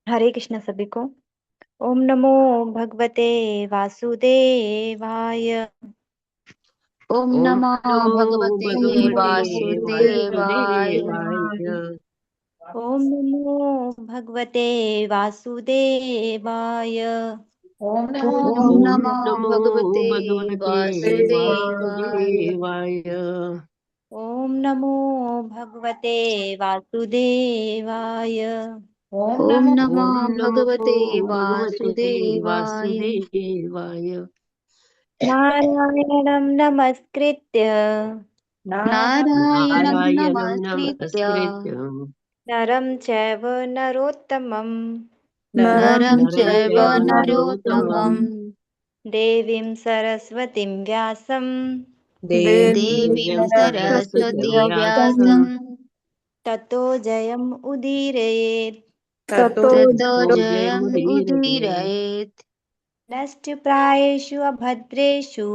हरे कृष्ण सभी को। ओम नमो भगवते वासुदेवाय। ओम ओम नमो नमो भगवते भगवते वासुदेवाय। वासुदेवाय। ओम नमो भगवते वासुदेवाय। ओम ओम नमो नमो भगवते भगवते वासुदेवाय। वासुदेवाय। ओम नमो भगवते वासुदेवाय। ओम नमो ओम नमो भगवते भगवते वासुदेवाय। वासुदेवाय। नारायणं नमस्कृत्य नारायणं नारायणं नमस्कृत्य नमस्कृत्य नरं चैव नरोत्तमं नरं नरं चैव चैव नरोत्तमं नरोत्तमं देवीं सरस्वतीं व्यासं देवीं देवीं सरस्वतीं सरस्वतीं व्यासं व्यासं ततो जयम् उदीरयेत्। ततो ततो जयम् जयमुदीरये। उदीरयेत्। नष्टप्रायेषु अभद्रेषु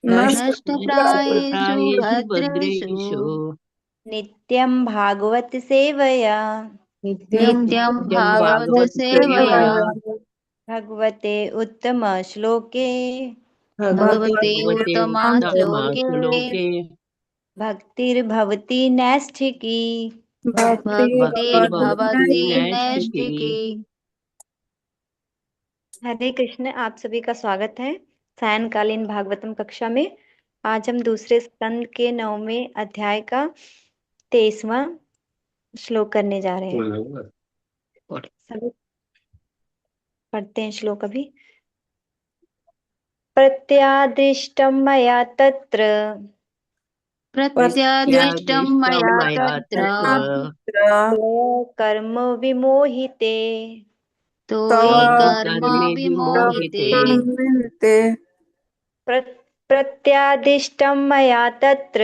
नष्टप्रायेषु नष्टप्रायेषु भद्रेषु भद्रेषु नित्यं भागवत सेवया नित्यं नित्यं भागवत भागवतसेवया सेवया भगवते उत्तमश्लोके भगवते भगवते उत्तमा श्लोके उत्तमश्लोके भक्तिर्भवति नैष्ठिकी। भक्तिर्भवति भक्तिर्भवति नैष्ठिकी। नैष्ठिकी। हरे कृष्ण, आप सभी का स्वागत है सायंकालीन भागवतम कक्षा में। आज हम दूसरे स्कंद के 9वें अध्याय का 23वां श्लोक करने जा रहे हैं। सभी पढ़ते हैं श्लोक अभी। प्रत्यादिष्टं मया तत्र प्रत्यादिष्टं प्रत्यादिष्टं मया मया तत्र तत्र कर्म विमोहिते तोयि कर्म कर्मे विमोहिते। विमोहिते। प्रत्यादिष्टं मया तत्र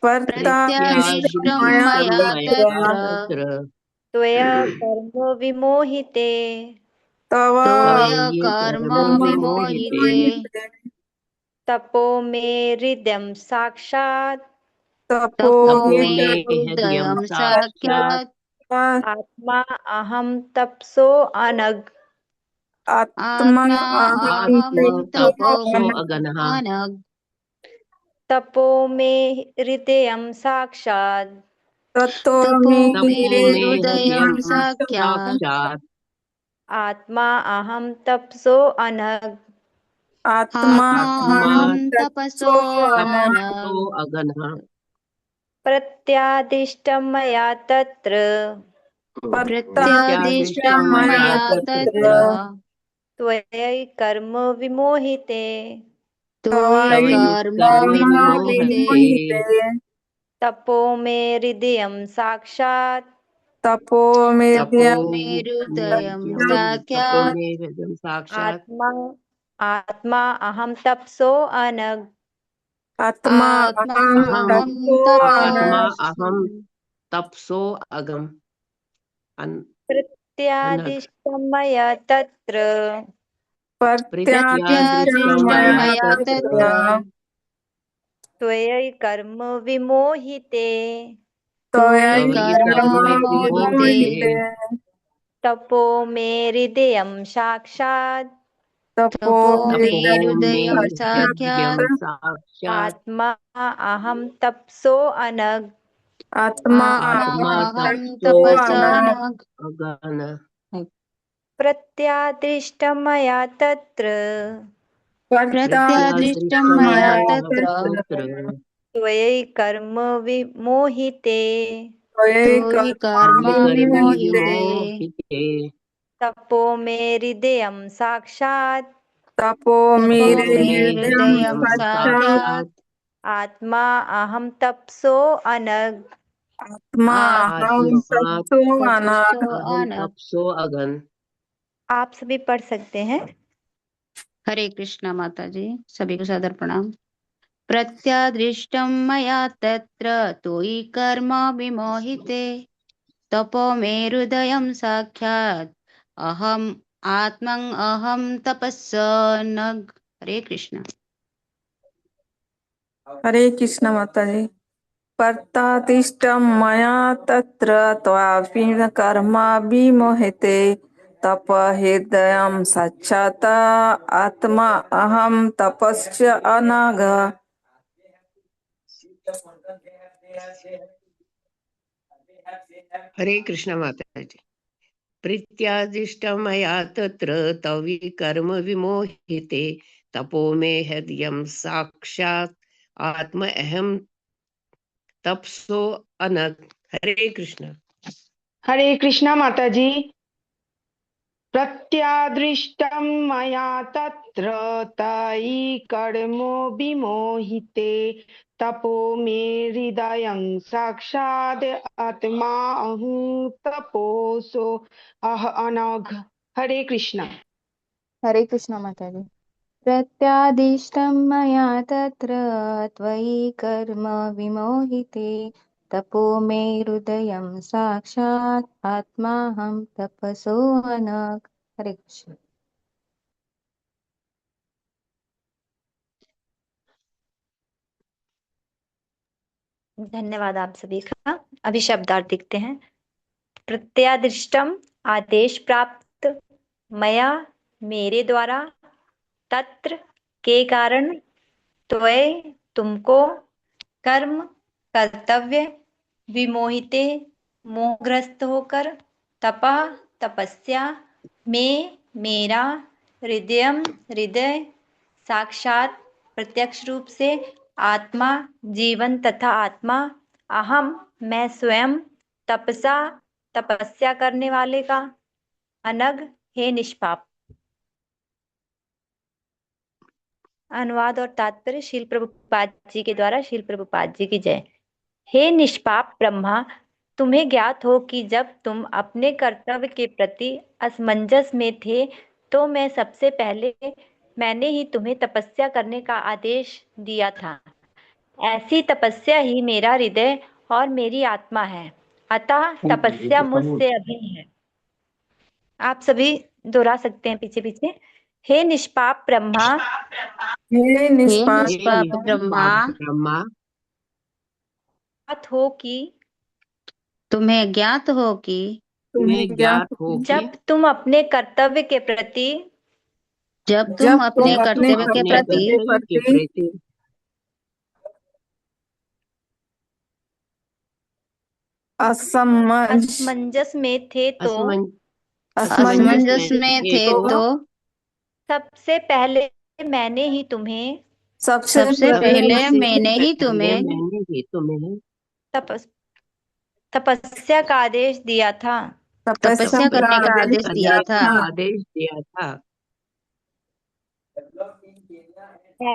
प्रत्यादिष्टं प्रत्यादिष्टं मया मया तत्र तत्र त्वया कर्म विमोहिते तोय त्वयि कर्म कर्म विमोहिते। विमोहिते। तपो मे हृदयं साक्षात् तपो तपो मे मे हृदयं हृदयं साक्षात् साक्षात् आत्मा अहं तपसो अनग। आत्मा अहं आत्मतपसो अगनः। अनग। तपो मे हृदयं साक्षात् तपो मे तपो मे हृदयं हृदयं साक्षात् साक्षात्। आत्मा अहं तपसो अनग। आत्मा आत्मा अहं तपसो तपसो अनग। अगनः। प्रत्यादिष्टं मया तत्र प्रत्यादिष्टं प्रत्यादिष्टं मया मया तत्र तत्र त्वयि कर्म विमोहिते तोयि तवै कर्म कर्म विमोहिते। विमोहिते। तपो मे हृदयं साक्षात् तपो तपो मे मे हृदयं हृदयं तपो साक्षात्। मे हृदयं साक्षात्। आत्मा आत्मा अहं तपसो अनग। आत्मा अहं अहं तपः। आत्मा अहं तपसो अगम अनग। प्रत्यादिष्टं मया तत्र प्रत्यादिष्टं प्रत्यादिष्टं मया मया तत्र तत्र त्वयि कर्म विमोहिते तोयि तवै कर्म कर्म विमोहिते। विमोहिते। तपो मे हृदयं साक्षात् तपो मे तपो मे हृदयं हृदयं साक्षात्। साक्षात्। आत्मा अहं तपसो अनग। आत्मा आत्मा अहं तपसो तपसानग। अगन। प्रत्यादिष्टं मया तत्र प्रत्यादिष्टं प्रत्यादृष्टं मया मया तत्र तत्र त्वयि कर्म विमोहिते तोयि कर्म त्वयि कर्म विमोहिते। विमोहिते। तपो मे हृदयं साक्षात् तपो तपो मे मे हृदयं हृदयं साक्षात्। साक्षात्। आत्मा अहं तपसो अनग। आत्मा तपसो अहं अनग। तपसो अगन। आप सभी पढ़ सकते हैं। हरे कृष्णा माता जी, सभी को सादर प्रणाम। प्रत्यादृष्टं मया तत्र तोयि कर्म विमोहिते। तपो मे हृदयं साक्षात्। अहम् आत्मं अहं तपस्सनग। हरे कृष्ण। हरे कृष्ण माता जी। पर्तातिष्ठं मया तत्र त्वापि न कर्म विमोहिते तपहृदयं साक्षात् आत्मा अहं तपश्च अनघ। हरे कृष्ण माता जी। प्रीत्यादिष्टं मया तत्र तवि कर्म विमोहिते तपो मे हृदयं साक्षात् आत्म अहम तपसो अनग। हरे कृष्ण। हरे कृष्णा माता जी। प्रत्यादृष्टं मया तत्र तयि कर्मो विमोहिते तपो मे हृदयं साक्षात् आत्मा अहं तपोसो अनघ। हरे कृष्णा। हरे कृष्ण माता जी। प्रत्यादिष्टं मया तत्र त्वयि कर्म विमोहिते तपो मे हृदयं साक्षात् आत्माहं तपसो अनग। हरे कृष्ण। धन्यवाद आप सभी का। अभी शब्दार्थ देखते हैं। प्रत्यादिष्टम आदेश प्राप्त, मया मेरे द्वारा, तत्र के कारण, त्वय तुमको, कर्म कर्तव्य, विमोहिते मोहग्रस्त होकर, तपः तपस्या, में मेरा, हृदयम हृदय, साक्षात प्रत्यक्ष रूप से, आत्मा जीवन तथा आत्मा, अहम मैं स्वयं, तपसा तपस्या करने वाले का, अनग हे निष्पाप। अनुवाद और तात्पर्य श्रील प्रभुपाद जी के द्वारा। श्रील प्रभुपाद जी की जय। हे निष्पाप ब्रह्मा, तुम्हें ज्ञात हो कि जब तुम अपने कर्तव्य के प्रति असमंजस में थे तो मैं सबसे पहले मैंने ही तुम्हें तपस्या करने का आदेश दिया था। ऐसी तपस्या ही मेरा हृदय और मेरी आत्मा है, अतः तपस्या मुझसे अभिन्न है। आप सभी दोहरा सकते हैं पीछे पीछे। हे निष्पाप ब्रह्मा, हे हे निष्पाप हे निष्पाप ब्रह्मा, ब्रह्मा, बात हो कि तुम्हें ज्ञात हो कि तुम्हें ज्ञात हो कि जब तुम अपने कर्तव्य के प्रति जब जब तुम तुम अपने अपने कर्तव्य के अपने कर्तव्य प्रति के कर्तव्य के प्रति प्रति असमंजस में थे तो असमंजस असमंजस में में थे थे तो तो सबसे पहले मैंने ही तुम्हें सबसे सबसे पहले पहले सबसे मैंने ही पहले तुम्हें मैंने ही तुम्हें तपस तपस्या का आदेश दिया था। तपस्या तपस्या का करने का आदेश आदेश दिया दिया करने था। का था। आदेश दिया था।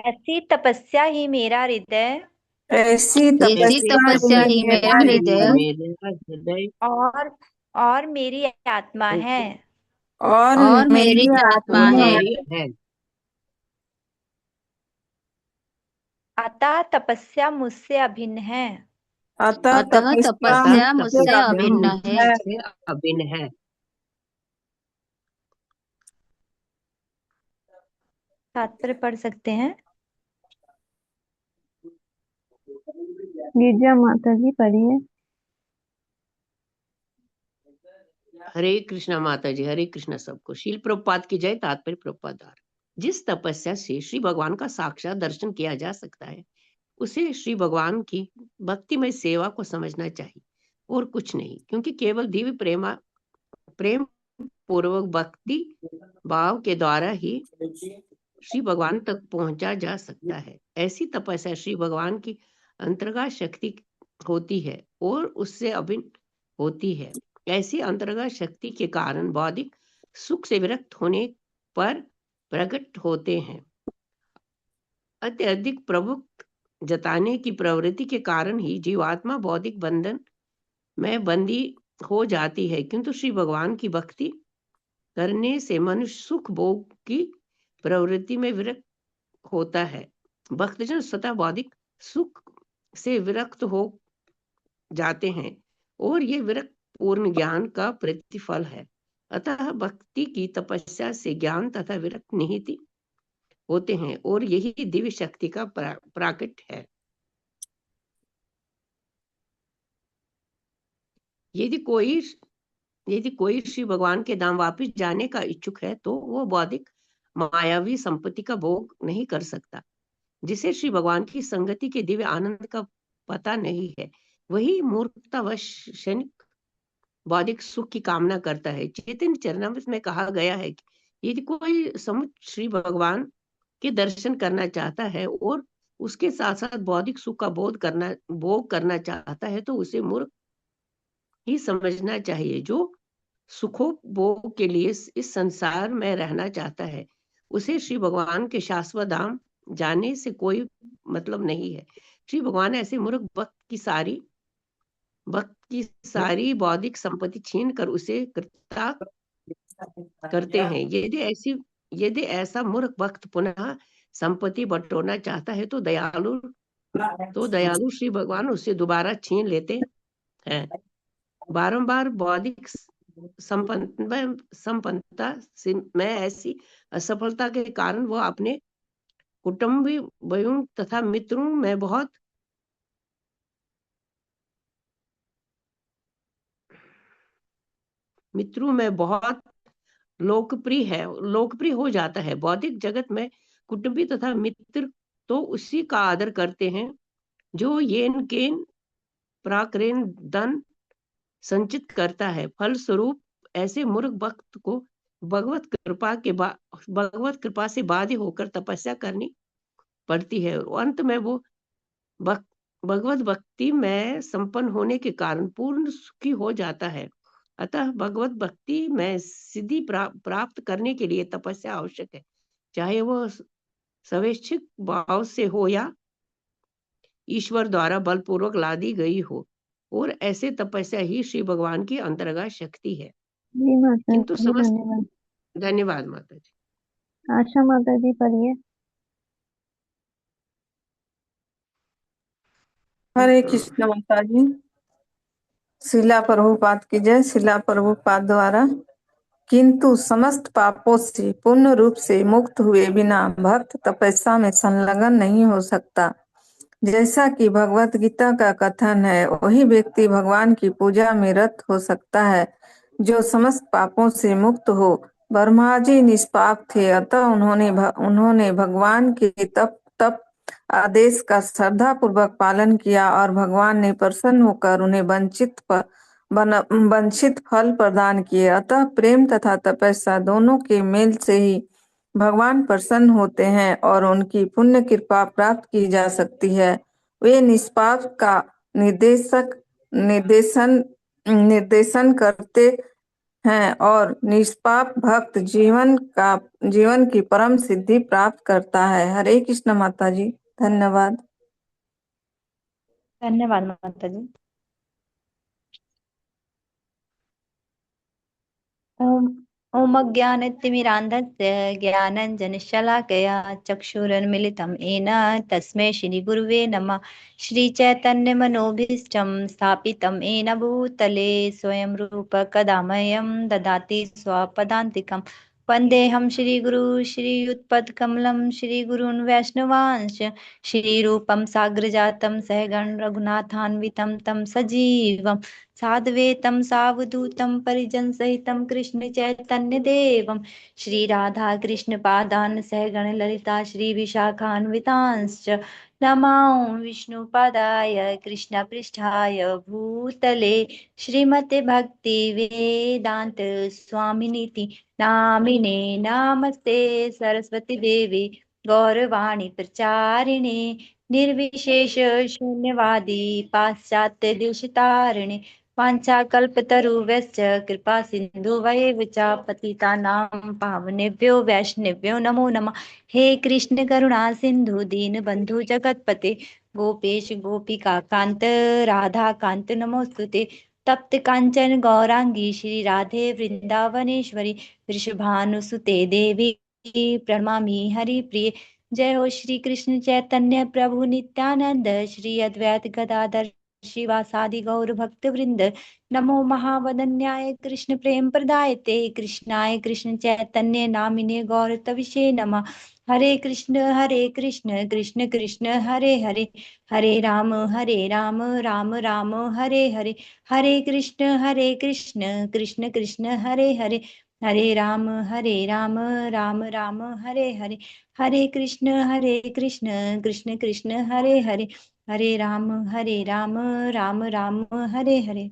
ऐसी तपस्या ही मेरा हृदय ऐसी ऐसी तपस्या तपस्या ही ही मेरा मेरा हृदय मेरा हृदय और मेरी आत्मा है, और और मेरी मेरी आत्मा और आत्मा है। मेरी है। अतः तपस्या मुझसे अभिन्न है। अतः अतः तपस्या अतः तपस्या मुझसे मुझसे तपस्या अभिन्न है। है। मुझसे अभिन्न है। तात्पर्य पढ़ सकते हैं। गिरिजा माता जी पढ़िए। हरे कृष्णा माता जी। हरे कृष्णा सबको। शील प्रभुपाद की जय। तात्पर्य प्रभुपाद। जिस तपस्या से श्री भगवान का साक्षात दर्शन किया जा सकता है उसे श्री भगवान की भक्तिमय सेवा को समझना चाहिए और कुछ नहीं, क्योंकि केवल दिव्य प्रेम पूर्वक भक्ति भाव के द्वारा ही श्री भगवान तक पहुंचा जा सकता है। ऐसी तपस्या श्री भगवान की अंतर्गत शक्ति होती है और उससे अभिन्न होती है। ऐसी अंतर्गत शक्ति के कारण बौद्धिक सुख से विरक्त होने पर प्रकट होते हैं। अत्यधिक प्रभुत्व जताने की प्रवृत्ति के कारण ही जीवात्मा बौद्धिक बंधन में बंदी हो जाती है, किंतु श्री भगवान की भक्ति करने से मनुष्य सुख भोग की प्रवृत्ति में विरक्त होता है। भक्तजन स्वतः बौद्धिक सुख से विरक्त हो जाते हैं और ये विरक्त पूर्ण ज्ञान का प्रतिफल है। अतः भक्ति की तपस्या से ज्ञान तथा विरक्त निहित होते हैं और यही दिव्य शक्ति का प्राकट है। यदि कोई यदि कोई श्री भगवान के धाम वापिस जाने का इच्छुक है तो वो बौद्धिक मायावी संपत्ति का भोग नहीं कर सकता। जिसे श्री भगवान की संगति के दिव्य आनंद का पता नहीं है, वही मूर्खतावश क्षणिक बौद्धिक सुख की कामना करता है। चैतन्य चरणामृत में कहा गया है कि यदि कोई समुच श्री भगवान के दर्शन करना चाहता है और उसके साथ साथ बौद्धिक सुख का भोग करना चाहता है, तो उसे मूर्ख ही समझना चाहिए। जो सुखोपभोग के लिए इस संसार में रहना चाहता है, उसे श्री भगवान के शाश्वत धाम जाने से कोई मतलब नहीं है। श्री भगवान ऐसे मूर्ख भक्त की सारी बौद्धिक संपत्ति छीन कर उसे कृतार्थ करते हैं। यदि ऐसा मूर्ख भक्त पुनः संपत्ति बटोरना चाहता है तो दयालु श्री भगवान उसे दोबारा छीन लेते हैं। बारंबार बौद्धिक संपन्नता में ऐसी असफलता के कारण वह अपने कुटुंबियों तथा मित्रों में बहुत लोकप्रिय हो जाता है। बौद्धिक जगत में कुटुंबी तथा मित्र तो उसी का आदर करते हैं जो येन केन प्राक्रेन धन संचित करता है। फलस्वरूप ऐसे मूर्ख भक्त को भगवत कृपा से बाध्य होकर तपस्या करनी पड़ती है और अंत में वो भगवत भक्ति में संपन्न होने के कारण पूर्ण सुखी हो जाता है। अतः भगवत भक्ति में सिद्धि प्राप्त करने के लिए तपस्या आवश्यक है, चाहे वो स्वैच्छिक भाव से हो या ईश्वर द्वारा बलपूर्वक लादी गई हो। और ऐसे तपस्या ही श्री भगवान की अंतर्गत शक्ति है। जी माता किंतु जी, धन्यवाद। धन्यवाद माता जी। आशा माता जी पढ़िए। हरे कृष्ण माता जी। शिला प्रभुपाद की जय। शिला प्रभुपाद द्वारा किंतु समस्त पापों से पूर्ण रूप से मुक्त हुए बिना भक्त तपस्या में संलग्न नहीं हो सकता। जैसा कि भगवत गीता का कथन है, वही व्यक्ति भगवान की पूजा में रत हो सकता है जो समस्त पापों से मुक्त हो। ब्रह्मा जी निष्पाप थे, अतः उन्होंने भगवान के तप आदेश का श्रद्धा पूर्वक पालन किया और भगवान ने प्रसन्न होकर उन्हें वंचित फल प्रदान किए। अतः प्रेम तथा तपस्या दोनों के मेल से ही भगवान प्रसन्न होते हैं और उनकी पुण्य कृपा प्राप्त की जा सकती है। वे निष्पाप का निर्देशन करते हैं और निष्पाप भक्त जीवन की परम सिद्धि प्राप्त करता है। हरे कृष्ण माता जी, धन्यवाद। धन्यवाद माता जी। ओम अज्ञानतिमिरान्धस्य ज्ञानाञ्जनशलाकया चक्षुरुन्मीलितं येन तस्मै श्रीगुरुवे नमः। श्रीचैतन्यमनोभीष्टं स्थापितं येन भूतले स्वयं रूप कदा मह्यं ददाति स्वपदान्तिकं। वन्देऽहं श्रीगुरु श्रीयुतपदकमलं श्रीगुरून् वैष्णवांश्च श्रीरूपं साग्रजातं सहगण रघुनाथान्वितं तं सजीवं साद्वैतं सावधूतं परिजन सहितं कृष्ण चैतन्य देवं श्री राधा कृष्ण पादान सहगण ललिता श्री विशाखान्वितांश्च नमां विष्णुपादाय कृष्ण पृष्ठाय भूतले श्रीमते भक्ति वेदांत स्वामिनीति नामिने नमस्ते सरस्वती देवी गौरवाणी प्रचारिणे निर्विशेष शून्यवादी पाश्चात्य देशतारिणे वाञ्छाकल्पतरुभ्यश्च कृपा सिन्धुभैव च पतितानां पावनेभ्यो वैष्णवेभ्यो नमो नमः। हे कृष्ण करुणा सिन्धु दीनबन्धु जगत्पते गोपेश गोपिका कान्त राधा कान्त नमोस्तुते। तप्त कांचन गौरांगी श्री राधे वृंदावनेश्वरी वृषभानुसुते देवी प्रणमामि हरिप्रिये। जय हो श्री कृष्ण चैतन्य प्रभु नित्यानंद श्री अद्वैत गदाधर शिवासादि गौर भक्त वृंद। नमो महावदन्याय कृष्ण प्रेम प्रदायते कृष्णाय कृष्ण चैतन्य नामिने गौर तविषे नमः। हरे कृष्ण कृष्ण कृष्ण हरे हरे, हरे राम राम राम हरे हरे, हरे कृष्ण कृष्ण कृष्ण हरे हरे, हरे राम राम राम हरे हरे, हरे कृष्ण कृष्ण कृष्ण हरे हरे, हरे राम राम राम हरे हरे।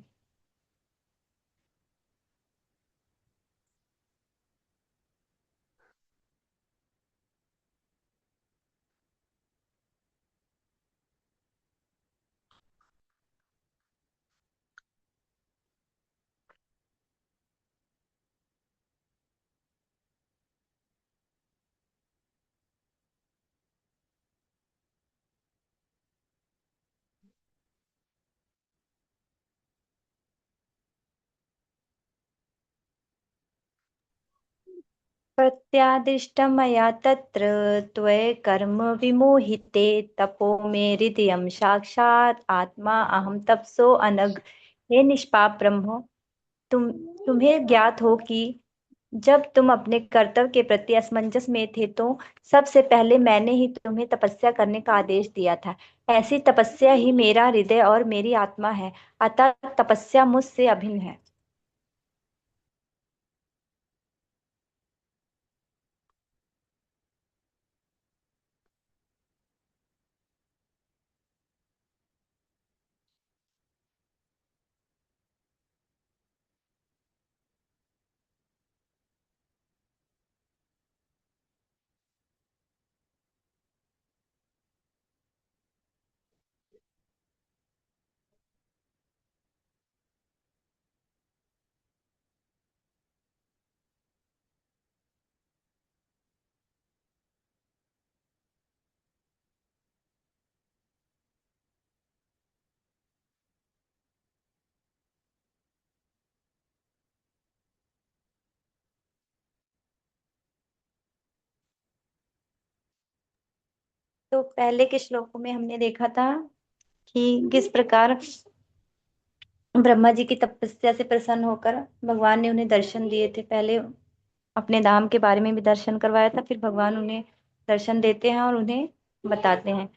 प्रत्यादिष्टं मया तत्र त्वयैकर्म विमोहिते, तपो मे हृदयं साक्षात् आत्मा अहं तपसो अनग। हे निष्पाप ब्रह्म, तुम्हें ज्ञात हो कि जब तुम अपने कर्तव्य के प्रति असमंजस में थे तो सबसे पहले मैंने ही तुम्हें तपस्या करने का आदेश दिया था। ऐसी तपस्या ही मेरा हृदय और मेरी आत्मा है, अतः तपस्या मुझसे अभिन्न है। तो पहले के श्लोकों में हमने देखा था कि किस प्रकार ब्रह्मा जी की तपस्या से प्रसन्न होकर भगवान ने उन्हें दर्शन दिए थे। पहले अपने धाम के बारे में भी दर्शन करवाया था, फिर भगवान उन्हें दर्शन देते हैं और उन्हें बताते हैं।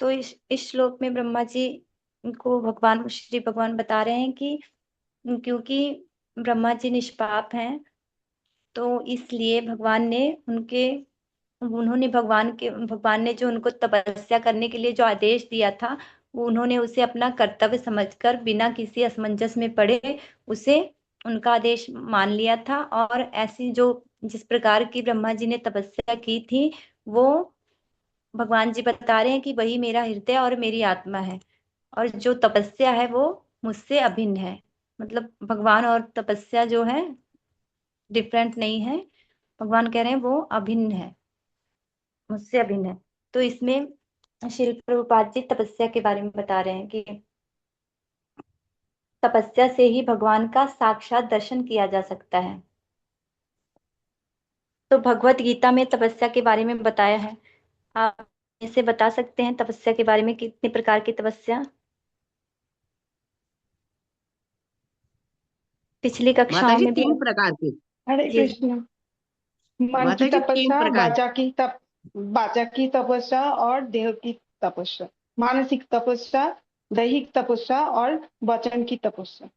तो इस श्लोक में ब्रह्मा जी को भगवान श्री भगवान बता रहे हैं कि क्योंकि ब्रह्मा जी निष्पाप हैं, तो इसलिए भगवान ने जो उनको तपस्या करने के लिए जो आदेश दिया था, वो उन्होंने उसे अपना कर्तव्य समझकर बिना किसी असमंजस में पड़े उसे उनका आदेश मान लिया था। और ऐसी जो जिस प्रकार की ब्रह्मा जी ने तपस्या की थी, वो भगवान जी बता रहे हैं कि वही मेरा हृदय और मेरी आत्मा है, और जो तपस्या है वो मुझसे अभिन्न है। मतलब भगवान और तपस्या जो है डिफरेंट नहीं है, भगवान कह रहे हैं वो अभिन्न है, मुझसे अभिन्न है। तो इसमें श्री प्रभुपाद जी तपस्या के बारे में बता रहे हैं कि तपस्या से ही भगवान का साक्षात दर्शन किया जा सकता है। तो भगवत गीता में तपस्या के बारे में बताया है। आप इसे बता सकते हैं तपस्या के बारे में, कितने प्रकार की तपस्या? पिछली माता कक्षाओं जी में भी। 3 प्रकार की। हरे जी। कृष्ण। मन की माता जी तीन तपस्या, प्रकार बाचा की तपस्या और देह की तपस्या, मानसिक तपस्या, दैहिक तपस्या और वचन की तपस्या।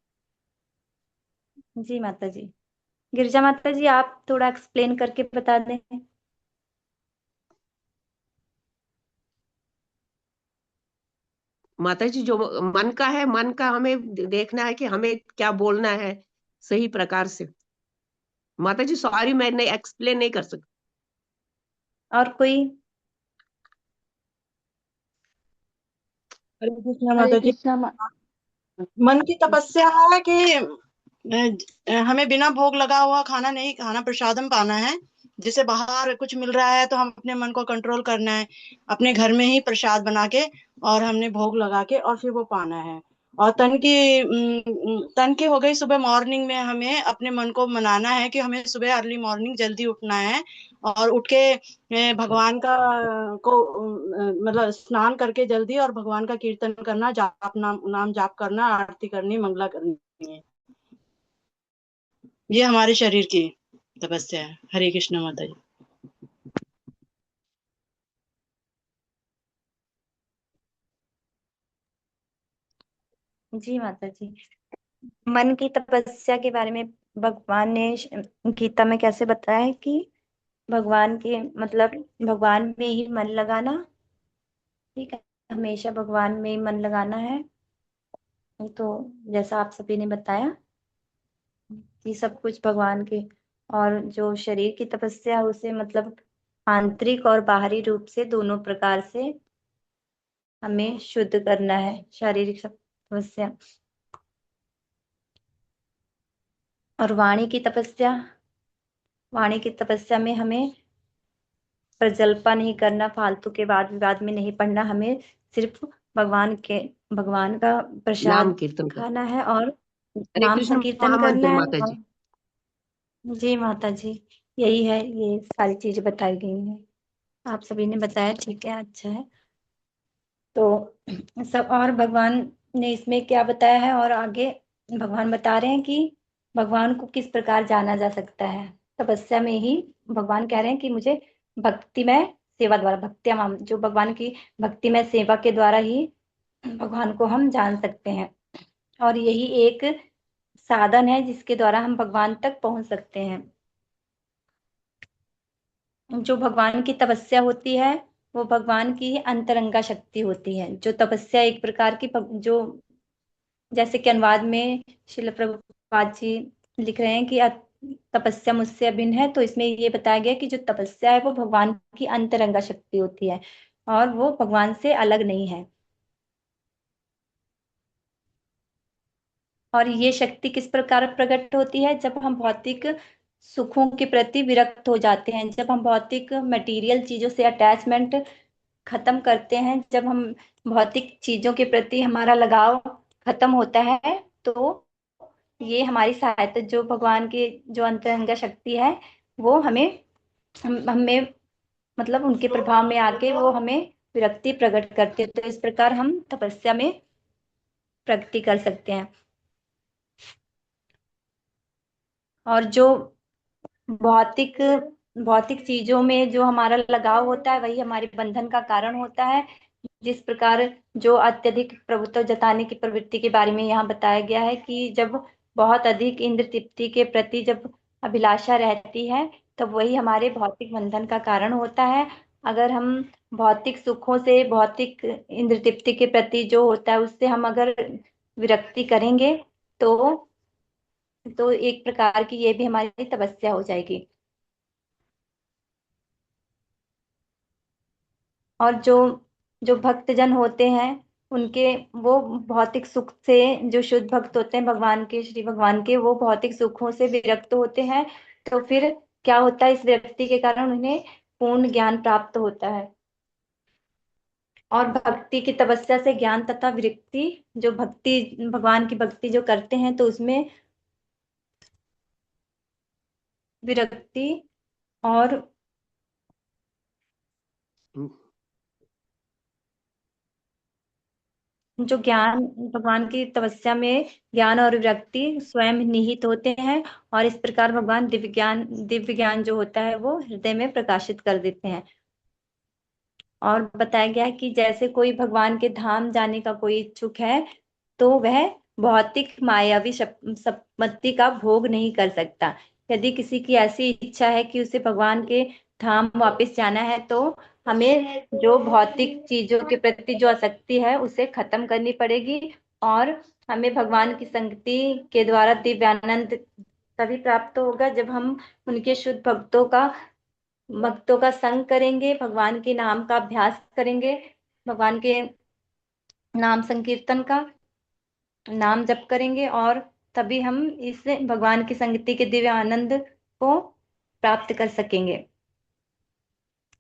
जी माता जी। गिरिजा माता जी, आप थोड़ा एक्सप्लेन करके बता दें। माता जी, जो मन का है, मन का हमें देखना है कि हमें क्या बोलना है सही प्रकार से। माता जी सॉरी, मैं नहीं एक्सप्लेन नहीं कर सकती। और कोई? हरे कृष्णा हरे माता जी। कृष्णा मन की तपस्या है कि हमें बिना भोग लगा हुआ खाना नहीं खाना, प्रसादम पाना है। जैसे बाहर कुछ मिल रहा है तो हम अपने मन को कंट्रोल करना है, अपने घर में ही प्रसाद बना के और हमने भोग लगा के और फिर वो पाना है। और तन की हो गई सुबह मॉर्निंग में हमें अपने मन को मनाना है कि हमें सुबह अर्ली मॉर्निंग जल्दी उठना है और उठ के भगवान का मतलब स्नान करके जल्दी और भगवान का कीर्तन करना, नाम जाप करना, आरती करनी, मंगला करनी है। ये हमारे शरीर की तपस्या है। हरे कृष्ण माता जी। जी माता जी, मन की तपस्या के बारे में भगवान ने गीता में कैसे बताया है कि भगवान के मतलब भगवान में ही मन लगाना। ठीक है, हमेशा भगवान में ही मन लगाना है। तो जैसा आप सभी ने बताया कि सब कुछ भगवान के, और जो शरीर की तपस्या है उसे मतलब आंतरिक और बाहरी रूप से दोनों प्रकार से हमें शुद्ध करना है, शारीरिक तपस्या। और वाणी की तपस्या में हमें प्रजल्पा नहीं करना, फालतू के वाद विवाद में नहीं पड़ना, हमें सिर्फ भगवान का नाम प्रसाद कीर्तन कर। खाना है और हरे नाम कृष्ण संकीर्तन करना महामंत्र है। माता और जी। जी माता जी, यही है, ये सारी चीजें बताई गई हैं, आप सभी ने बताया। ठीक है, अच्छा है। तो सब, और भगवान ने इसमें क्या बताया है, और आगे भगवान बता रहे हैं कि भगवान को किस प्रकार जाना जा सकता है। तपस्या में ही भगवान कह रहे हैं कि मुझे भक्तिमय सेवा द्वारा, भक्तियाम जो भगवान की भक्तिमय सेवा के द्वारा ही भगवान को हम जान सकते हैं। और यही एक साधन है जिसके द्वारा हम भगवान तक पहुंच सकते हैं। जो भगवान की तपस्या होती है वो भगवान की अंतरंगा शक्ति होती है। जो तपस्या एक प्रकार की जो जैसे कि अनुवाद में श्रील प्रभुपाद जी लिख रहे हैं कि तपस्या मुझसे अभिन्न है, तो इसमें ये बताया गया कि जो तपस्या है वो भगवान की अंतरंगा शक्ति होती है और वो भगवान से अलग नहीं है। और ये शक्ति किस प्रकार प्रकट होती है, जब हम भौतिक सुखों के प्रति विरक्त हो जाते हैं, जब हम भौतिक मटेरियल चीजों से अटैचमेंट खत्म करते हैं, जब हम भौतिक चीजों के प्रति हमारा लगाव खत्म होता है, तो ये हमारी सहायता, जो भगवान की जो अंतरंगा शक्ति है वो हमें मतलब उनके प्रभाव में आके वो हमें विरक्ति प्रकट करती है। तो इस प्रकार हम तपस्या में प्रगति कर सकते हैं। और जो भौतिक भौतिक चीजों में जो हमारा लगाव होता है वही हमारे बंधन का कारण होता है। जिस प्रकार जो अत्यधिक प्रभुत्व जताने की प्रवृत्ति के बारे में यहाँ बताया गया है कि जब बहुत अधिक इंद्र तृप्ति के प्रति जब अभिलाषा रहती है तब वही हमारे भौतिक बंधन का कारण होता है। अगर हम भौतिक सुखों से, भौतिक इंद्र तृप्ति के प्रति जो होता है उससे हम अगर विरक्ति करेंगे तो एक प्रकार की ये भी हमारी तपस्या हो जाएगी। और जो जो भक्तजन होते हैं उनके, वो भौतिक सुख से, जो शुद्ध भक्त होते हैं भगवान के, श्री भगवान के, वो भौतिक सुखों से विरक्त होते हैं। तो फिर क्या होता है, इस विरक्ति के कारण उन्हें पूर्ण ज्ञान प्राप्त होता है। और भक्ति की तपस्या से ज्ञान तथा विरक्ति, जो भक्ति भगवान की भक्ति जो करते हैं तो उसमें विरक्ति और जो ज्ञान, भगवान की तपस्या में ज्ञान और विरक्ति स्वयं निहित होते हैं। और इस प्रकार भगवान दिव्य ज्ञान जो होता है वो हृदय में प्रकाशित कर देते हैं। और बताया गया है कि जैसे कोई भगवान के धाम जाने का कोई इच्छुक है तो वह भौतिक मायावी संपत्ति का भोग नहीं कर सकता। यदि किसी की ऐसी इच्छा है कि उसे भगवान के धाम वापस जाना है तो हमें जो भौतिक चीजों के प्रति जो आसक्ति है उसे खत्म करनी पड़ेगी। और हमें भगवान की संगति के द्वारा दिव्य आनंद तभी प्राप्त होगा जब हम उनके शुद्ध भक्तों का संग करेंगे, भगवान के नाम का अभ्यास करेंगे, भगवान के नाम संकीर्तन का नाम जप करेंगे, और तभी हम इस भगवान की संगति के दिव्य आनंद को प्राप्त कर सकेंगे।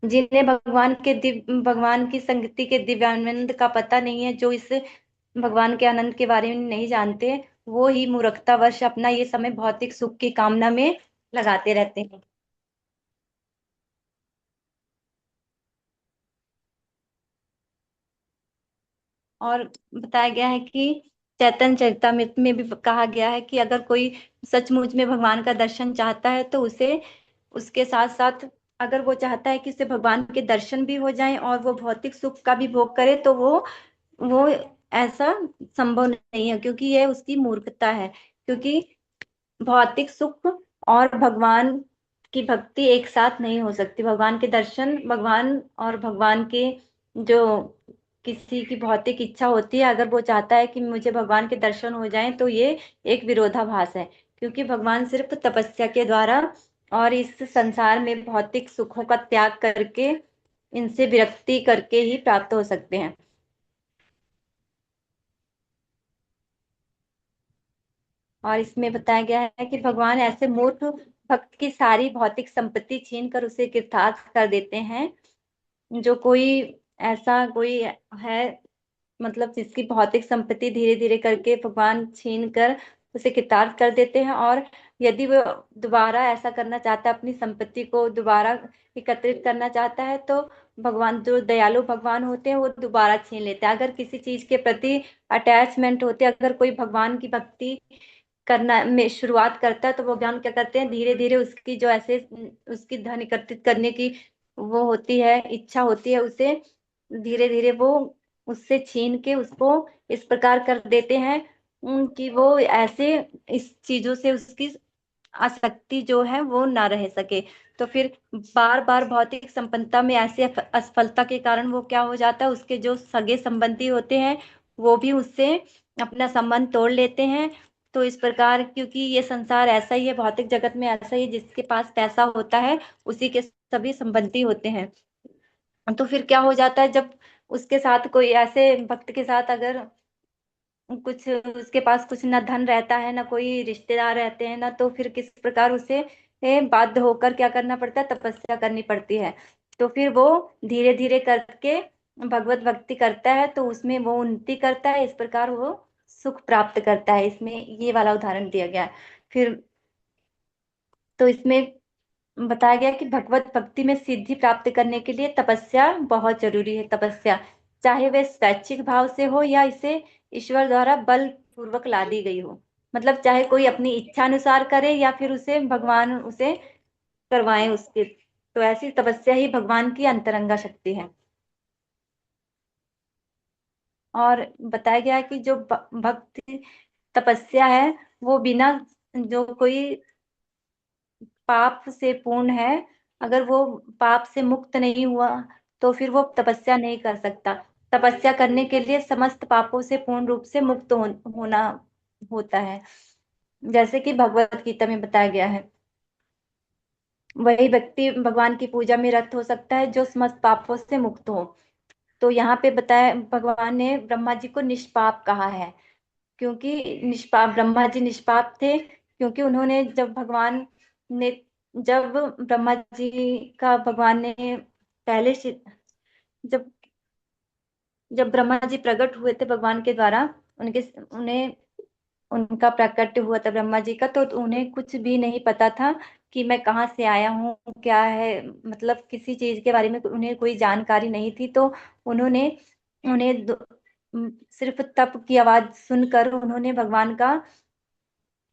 जिन्हें भगवान की संगति के दिव्य आनंद का पता नहीं है, जो इस भगवान के आनंद के बारे में नहीं जानते, वो ही मूर्खतावश अपना ये समय भौतिक सुख की कामना में लगाते रहते हैं। और बताया गया है कि चैतन्य चरितमृत में भी कहा गया है कि अगर कोई सचमुच में भगवान का दर्शन चाहता है तो उसे उसके साथ साथ, अगर वो चाहता है कि उसे भगवान के दर्शन भी हो जाएं और वो भौतिक सुख का भी भोग करे, तो वो ऐसा संभव नहीं है, क्योंकि यह उसकी मूर्खता है। क्योंकि भौतिक सुख और भगवान की भक्ति एक साथ नहीं हो सकती। भगवान के दर्शन, भगवान और भगवान के जो किसी की भौतिक इच्छा होती है, अगर वो चाहता है कि मुझे भगवान के दर्शन हो जाएं, तो ये एक विरोधाभास है। क्योंकि भगवान सिर्फ तपस्या के द्वारा और इस संसार में भौतिक सुखों का त्याग करके, इनसे विरक्ति करके ही प्राप्त हो सकते हैं। और इसमें बताया गया है कि भगवान ऐसे मूर्ख भक्त की सारी भौतिक संपत्ति छीन कर उसे कृतार्थ कर देते हैं। जो कोई ऐसा कोई है, मतलब जिसकी भौतिक संपत्ति धीरे धीरे करके भगवान छीन कर उसे कृतार्थ कर देते हैं, और यदि वो दोबारा ऐसा करना चाहता है, अपनी संपत्ति को दोबारा एकत्रित करना चाहता है, तो भगवान, जो दयालु भगवान होते हैं, वो दोबारा छीन लेते हैं। अगर किसी चीज के प्रति अटैचमेंट होते है, अगर कोई भगवान की भक्ति करना में शुरुआत करता है, तो भगवान क्या करते हैं, धीरे धीरे उसकी जो ऐसे उसकी धन एकत्रित करने की वो होती है, इच्छा होती है, उसे धीरे धीरे वो उससे छीन के उसको इस प्रकार कर देते हैं कि वो ऐसे इस चीजों से उसकी आसक्ति जो है वो ना रह सके। तो फिर बार बार भौतिक संपन्नता में ऐसे असफलता के कारण वो क्या हो जाता है, उसके जो सगे संबंधी होते हैं वो भी उससे अपना संबंध तोड़ लेते हैं। तो इस प्रकार, क्योंकि ये संसार ऐसा ही है, भौतिक जगत में ऐसा ही है, जिसके पास पैसा होता है उसी के सभी संबंधी होते हैं। तो फिर क्या हो जाता है, जब उसके साथ कोई ऐसे भक्त के साथ अगर कुछ उसके पास कुछ ना धन रहता है, ना कोई रिश्तेदार रहते हैं, ना, तो फिर किस प्रकार उसे बाध्य होकर क्या करना पड़ता है, तपस्या करनी पड़ती है। तो फिर वो धीरे धीरे करके भगवत भक्ति करता है, तो उसमें वो उन्नति करता है, इस प्रकार वो सुख प्राप्त करता है। इसमें ये वाला उदाहरण दिया गया है। फिर तो इसमें बताया गया कि भगवत भक्ति में सिद्धि प्राप्त करने के लिए तपस्या बहुत जरूरी है। तपस्या चाहे वह स्वैच्छिक भाव से हो या इसे ईश्वर द्वारा बल पूर्वक ला दी गई हो, मतलब चाहे कोई अपनी इच्छा अनुसार करे या फिर उसे भगवान उसे करवाए उसके, तो ऐसी तपस्या ही भगवान की अंतरंगा शक्ति है। और बताया गया है कि जो भक्ति तपस्या है, वो बिना, जो कोई पाप से पूर्ण है, अगर वो पाप से मुक्त नहीं हुआ, तो फिर वो तपस्या नहीं कर सकता। तपस्या करने के लिए समस्त पापों से पूर्ण रूप से मुक्त होना होता है, जैसे कि भगवत गीता में बताया गया है। वही व्यक्ति भगवान की पूजा में रत हो सकता है जो समस्त पापों से मुक्त हो। तो यहाँ पे बताया, भगवान ने ब्रह्मा जी को निष्पाप कहा है, क्योंकि निष्पाप, ब्रह्मा जी निष्पाप थे, क्योंकि उन्होंने ने जब ब्रह्मा जी का भगवान ने पहले से, जब जब ब्रह्मा जी प्रकट हुए थे भगवान के द्वारा, उनके उन्हें उनका प्राकट्य हुआ था ब्रह्मा जी का, तो उन्हें कुछ भी नहीं पता था कि मैं कहाँ से आया हूँ, क्या है, मतलब किसी चीज के बारे में उन्हें कोई जानकारी नहीं थी। तो उन्होंने उन्हें सिर्फ तप की आवाज सुनकर उन्होंने भगवान का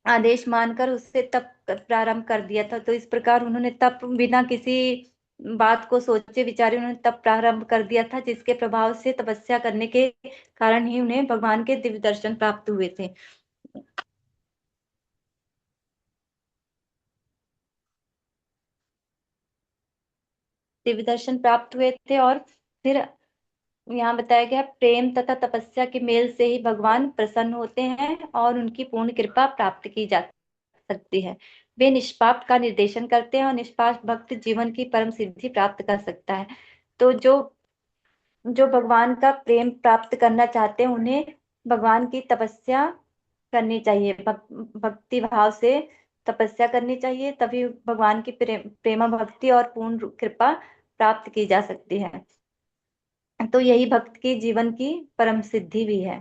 आदेश मानकर उससे तप प्रारंभ कर दिया था। तो इस प्रकार उन्होंने तप बिना किसी बात को सोचे विचारे उन्होंने तप प्रारंभ कर दिया था, जिसके प्रभाव से तपस्या करने के कारण ही उन्हें भगवान के दिव्य दर्शन प्राप्त हुए थे। दिव्य दर्शन प्राप्त हुए थे। और फिर यहाँ बताया गया, प्रेम तथा तपस्या के मेल से ही भगवान प्रसन्न होते हैं और उनकी पूर्ण कृपा प्राप्त की जा सकती है। वे निष्पाप का निर्देशन करते हैं और निष्पाप भक्त जीवन की परम सिद्धि प्राप्त कर सकता है। तो जो जो भगवान का प्रेम प्राप्त करना चाहते हैं, उन्हें भगवान की तपस्या करनी चाहिए, भक्ति भाव से तपस्या करनी चाहिए, तभी भगवान की प्रेमा भक्ति और पूर्ण कृपा प्राप्त की जा सकती है। तो यही भक्त की जीवन की परम सिद्धि भी है।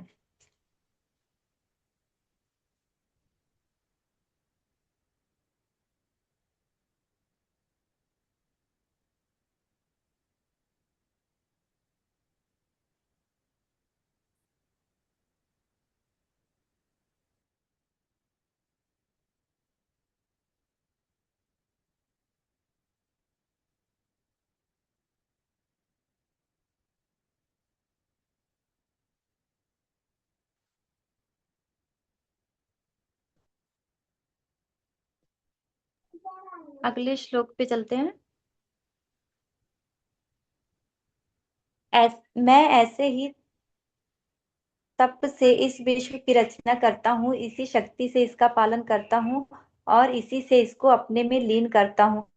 अगले श्लोक पे चलते हैं। मैं ऐसे ही तप से इस विश्व की रचना करता हूँ, इसी शक्ति से इसका पालन करता हूँ और इसी से इसको अपने में लीन करता हूँ।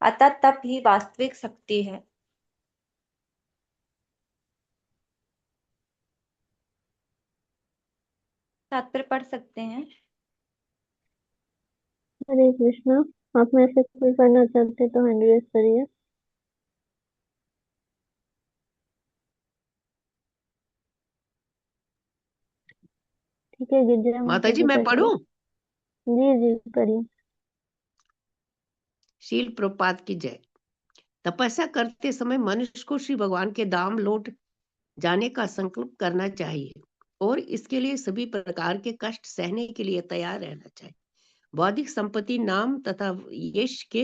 अतः तप ही वास्तविक शक्ति है। तात्पर्य पढ़ सकते हैं। हरे कृष्णा। आप में से कोई करना चाहते तो हैंड रेज करिए। ठीक है, गिरिजा माता माता जी जी मैं करिए। पढ़ूं? जी जी करिए। शील प्रभुपाद की जय। तपस्या करते समय मनुष्य को श्री भगवान के धाम लौट जाने का संकल्प करना चाहिए और इसके लिए सभी प्रकार के कष्ट सहने के लिए तैयार रहना चाहिए। बौद्धिक संपत्ति, नाम तथा यश के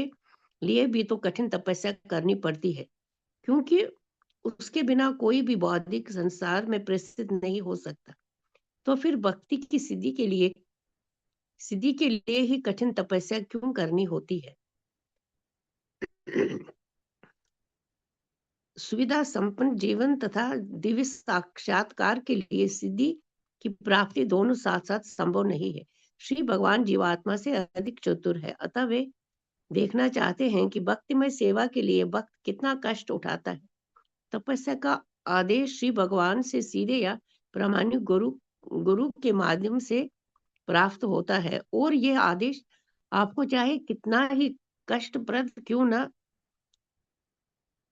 लिए भी तो कठिन तपस्या करनी पड़ती है, क्योंकि उसके बिना कोई भी बौद्धिक संसार में प्रसिद्ध नहीं हो सकता। तो फिर भक्ति की सिद्धि के लिए ही कठिन तपस्या क्यों करनी होती है? सुविधा संपन्न जीवन तथा दिव्य साक्षात्कार के लिए सिद्धि की प्राप्ति दोनों साथ साथ संभव नहीं है। श्री भगवान जीवात्मा से अधिक चतुर है, अतः वे देखना चाहते हैं कि भक्तिमय सेवा के लिए भक्त कितना कष्ट उठाता है। तपस्या का आदेश श्री भगवान से सीधे या प्रामाणिक गुरु के माध्यम से प्राप्त होता है और यह आदेश आपको चाहे कितना ही कष्टप्रद क्यों न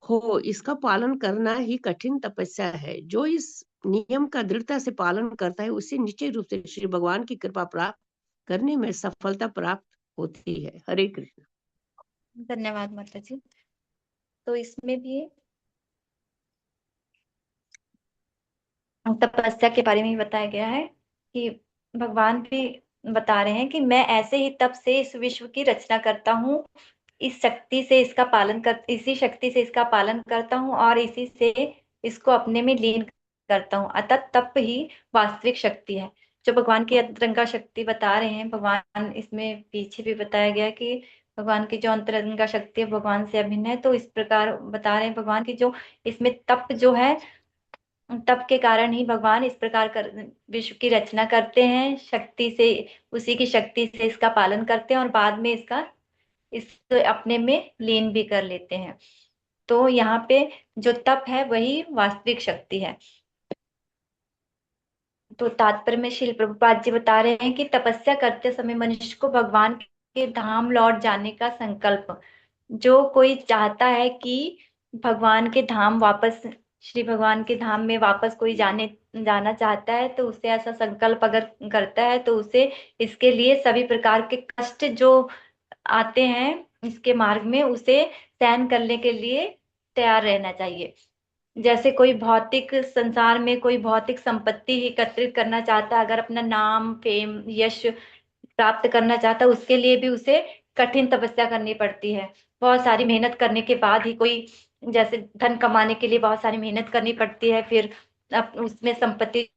हो, इसका पालन करना ही कठिन तपस्या है। जो इस नियम का दृढ़ता से पालन करता है उसे निश्चित रूप से श्री भगवान की कृपा प्राप्त करने में सफलता प्राप्त होती है। हरे कृष्ण। धन्यवाद माता जी। तो इसमें भी तपस्या के बारे में ही बताया गया है कि भगवान भी बता रहे हैं कि मैं ऐसे ही तप से इस विश्व की रचना करता हूँ, इसी शक्ति से इसका पालन करता हूँ और इसी से इसको अपने में लीन करता हूँ। अतः तप ही वास्तविक शक्ति है। जो भगवान की अंतरंगा शक्ति बता रहे हैं भगवान, इसमें पीछे भी बताया गया कि भगवान की जो अंतरंगा शक्ति है भगवान से अभिन्न है। तो इस प्रकार बता रहे हैं भगवान की जो इसमें तप जो है, तप के कारण ही भगवान इस प्रकार विश्व की रचना करते हैं, शक्ति से, उसी की शक्ति से इसका पालन करते हैं और बाद में इस अपने में लीन भी कर लेते हैं। तो यहाँ पे जो तप है वही वास्तविक शक्ति है। तो तात्पर्य में श्रील प्रभुपाद जी बता रहे हैं कि तपस्या करते समय मनुष्य को भगवान के धाम लौट जाने का संकल्प, जो कोई चाहता है कि भगवान के धाम वापस, श्री भगवान के धाम में वापस कोई जाना चाहता है, तो उसे ऐसा संकल्प अगर करता है तो उसे इसके लिए सभी प्रकार के कष्ट जो आते हैं इसके मार्ग में उसे सहन करने के लिए तैयार रहना चाहिए। जैसे कोई भौतिक संसार में कोई भौतिक संपत्ति ही एकत्रित करना चाहता है, अगर अपना नाम, फेम, यश प्राप्त करना चाहता है, उसके लिए भी उसे कठिन तपस्या करनी पड़ती है। बहुत सारी मेहनत करने के बाद ही कोई, जैसे धन कमाने के लिए बहुत सारी मेहनत करनी पड़ती है, फिर उसमें संपत्ति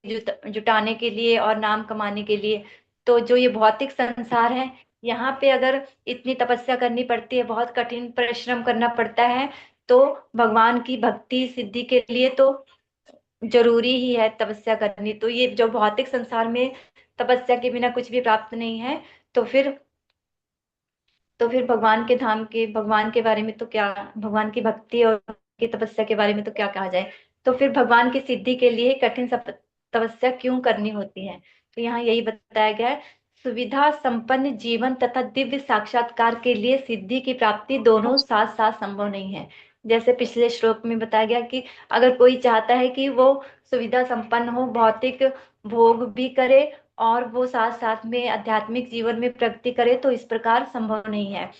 जुटाने के लिए और नाम कमाने के लिए। तो जो ये भौतिक संसार है, यहाँ पे अगर इतनी तपस्या करनी पड़ती है, बहुत कठिन परिश्रम करना पड़ता है, तो भगवान की भक्ति सिद्धि के लिए तो जरूरी ही है तपस्या करनी। तो ये जो भौतिक संसार में तपस्या के बिना कुछ भी प्राप्त नहीं है, तो फिर भगवान के बारे में तो क्या, भगवान की भक्ति और की तपस्या के बारे में तो क्या कहा जाए। तो फिर भगवान की सिद्धि के लिए कठिन तपस्या क्यों करनी होती है, तो यहाँ यही बताया गया है। सुविधा संपन्न जीवन तथा दिव्य साक्षात्कार के लिए सिद्धि की प्राप्ति दोनों साथ साथ संभव नहीं है। जैसे पिछले श्लोक में बताया गया कि अगर कोई चाहता है कि वो सुविधा संपन्न हो, भौतिक भोग भी करे और वो साथ साथ में आध्यात्मिक जीवन में प्रगति करे, तो इस प्रकार संभव नहीं है।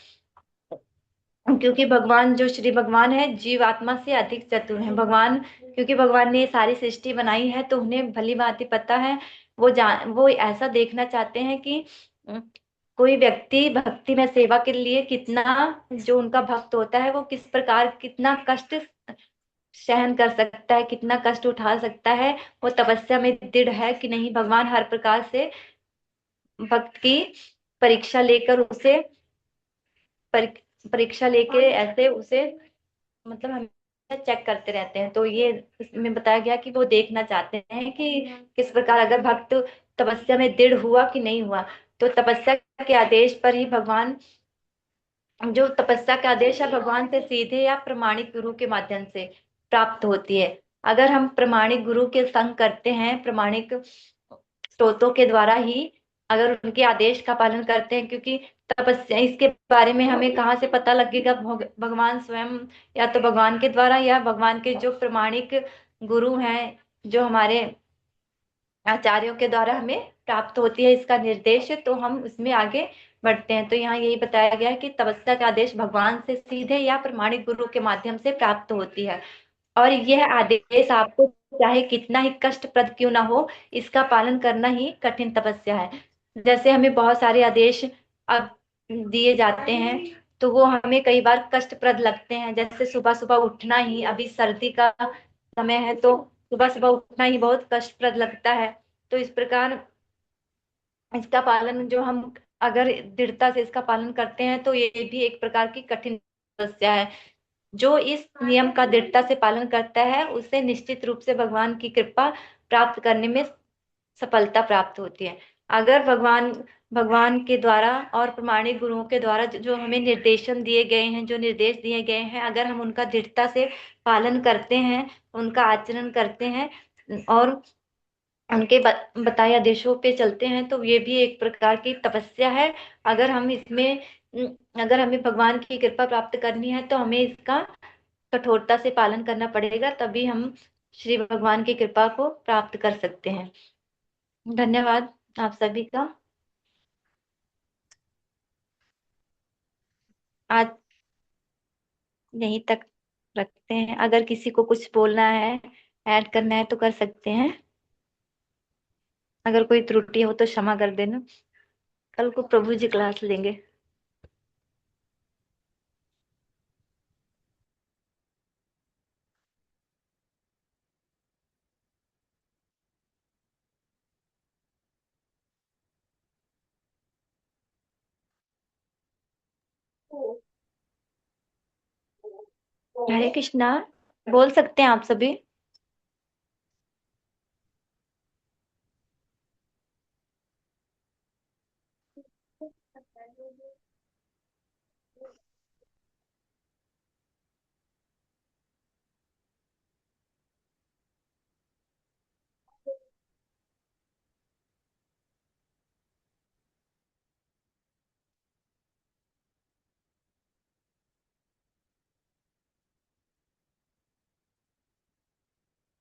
क्योंकि भगवान, जो श्री भगवान है, जीव आत्मा से अधिक चतुर है। भगवान, क्योंकि भगवान ने ये सारी सृष्टि बनाई है तो उन्हें भली भांति पता है। वो ऐसा देखना चाहते हैं कि कोई व्यक्ति भक्ति में सेवा के लिए कितना, जो उनका भक्त होता है वो किस प्रकार कितना कष्ट सहन कर सकता है, कितना कष्ट उठा सकता है, वो तपस्या में दृढ़ है कि नहीं। भगवान हर प्रकार से भक्त की परीक्षा लेकर उसे परीक्षा लेके ऐसे उसे मतलब हम चेक करते रहते हैं। तो ये इसमें बताया गया कि वो देखना चाहते हैं कि किस प्रकार अगर भक्त तपस्या में दृढ़ हुआ कि नहीं हुआ। तो तपस्या के आदेश पर ही भगवान, जो तपस्या का आदेश है भगवान से सीधे या प्रमाणिक गुरु के माध्यम से प्राप्त होती है। अगर हम प्रमाणिक गुरु के संग करते हैं, प्रमाणिक स्रोतों के द्वारा ही अगर उनके आदेश का पालन करते हैं, क्योंकि तपस्या इसके बारे में हमें कहाँ से पता लगेगा, भगवान स्वयं, या तो भगवान के द्वारा या भगवान के जो प्रमाणिक गुरु हैं, जो हमारे आचार्यों के द्वारा हमें प्राप्त होती है इसका निर्देश, तो हम उसमें आगे बढ़ते हैं। तो यहाँ यही बताया गया है कि तपस्या का आदेश भगवान से सीधे या प्रमाणिक गुरु के माध्यम से प्राप्त होती है। और यह आदेश आपको चाहे कितना ही कष्टप्रद क्यों ना हो, इसका पालन करना ही कठिन तपस्या है। जैसे हमें बहुत सारे आदेश अब दिए जाते हैं, तो वो हमें कई बार कष्टप्रद लगते हैं। जैसे सुबह सुबह उठना ही, अभी सर्दी का समय है तो सुबह सुबह उठना ही बहुत कष्टप्रद लगता है। तो इस प्रकार इसका पालन जो हम अगर दृढ़ता से इसका पालन करते हैं, तो ये भी एक प्रकार की कठिन तपस्या है। जो इस नियम का दृढ़ता से पालन करता है उसे निश्चित रूप से भगवान की कृपा प्राप्त करने में सफलता प्राप्त होती है। अगर भगवान भगवान के द्वारा और प्रमाणिक गुरुओं के द्वारा जो हमें निर्देशन दिए गए हैं, जो निर्देश दिए गए हैं, अगर हम उनका दृढ़ता से पालन करते हैं, उनका आचरण करते हैं और उनके बताए आदेशों पे चलते हैं, तो ये भी एक प्रकार की तपस्या है। अगर हम इसमें अगर हमें भगवान की कृपा प्राप्त करनी है तो हमें इसका कठोरता से पालन करना पड़ेगा, तभी हम श्री भगवान की कृपा को प्राप्त कर सकते हैं। धन्यवाद आप सभी का। आज यहीं तक रखते हैं। अगर किसी को कुछ बोलना है, ऐड करना है तो कर सकते हैं। अगर कोई त्रुटि हो तो क्षमा कर देना। कल को प्रभु जी क्लास लेंगे। हरे कृष्णा। बोल सकते हैं आप सभी।